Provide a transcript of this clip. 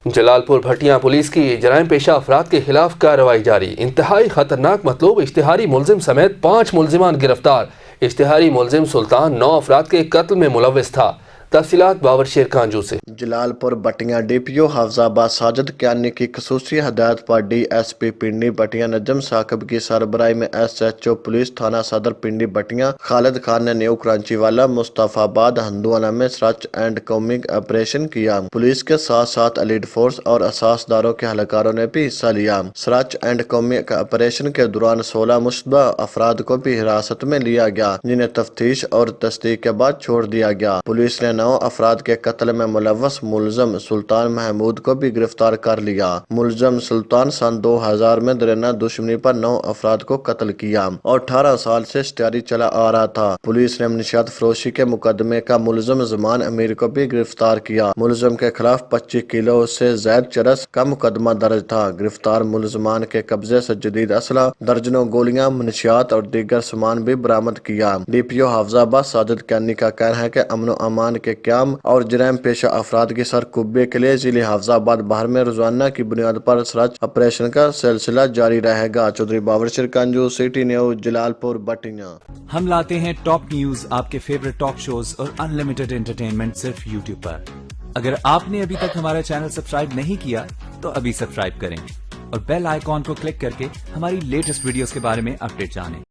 جلال پور بھٹیاں پولیس کی جرائم پیشہ افراد کے خلاف کارروائی جاری۔ انتہائی خطرناک مطلوب اشتہاری ملزم سمیت 5 ملزمان گرفتار۔ اشتہاری ملزم سلطان 9 افراد کے قتل میں ملوث تھا۔ تفصیلات باورشیر کانجو سے۔ جلال پور بٹیاں ڈی پی او حافظ آباد ساجد کیانی کی خصوصی ہدایت پر ڈی ایس پی پنڈی بٹیاں نجم ثاقب کی سربراہی میں ایس ایچ او پولیس تھانہ صدر پنڈی بٹیاں خالد خان نے نیو کراچی والا مصطفیٰ آباد ہندوانہ میں سرچ اینڈ کومنگ آپریشن کیا۔ پولیس کے ساتھ ساتھ لیڈ فورس اور اساسداروں کے اہلکاروں نے بھی حصہ لیا۔ سرچ اینڈ کومنگ آپریشن کے دوران 16 مشتبہ افراد کو بھی حراست میں لیا گیا، جنہیں تفتیش اور تصدیق کے بعد چھوڑ دیا گیا۔ پولیس نے 9 افراد کے قتل میں ملوث ملزم سلطان محمود کو بھی گرفتار کر لیا۔ ملزم سلطان سن 2000 میں درینہ دشمنی پر 9 افراد کو قتل کیا اور 18 سال سے اشتہاری چلا آ رہا تھا۔ پولیس نے منشیات فروشی کے مقدمے کا ملزم زمان امیر کو بھی گرفتار کیا۔ ملزم کے خلاف 25 کلو سے زائد چرس کا مقدمہ درج تھا۔ گرفتار ملزمان کے قبضے سے جدید اسلحہ، درجنوں گولیاں، منشیات اور دیگر سامان بھی برآمد کیا۔ ڈی پی او حافظ آباد ساجد کیانی کا کہنا ہے کہ امن و امان کے قیام اور جرائم پیشہ افراد کی سرکوبی کے لیے ضلع حافظ آباد باہر میں روزانہ کی بنیاد پر سرچ آپریشن کا سلسلہ جاری رہے گا۔ چودھری باورشیر کانجو، سٹی نیوز، جلال پور بٹیاں۔ ہم لاتے ہیں ٹاپ نیوز، آپ کے فیوریٹ ٹاک شوز اور انلمیٹڈ انٹرٹینمنٹ صرف یوٹیوب پر۔ اگر آپ نے ابھی تک ہمارا چینل سبسکرائب نہیں کیا تو ابھی سبسکرائب کریں اور بیل آئیکن کو کلک کر کے ہماری لیٹسٹ ویڈیوز کے بارے میں اپڈیٹ جانیں۔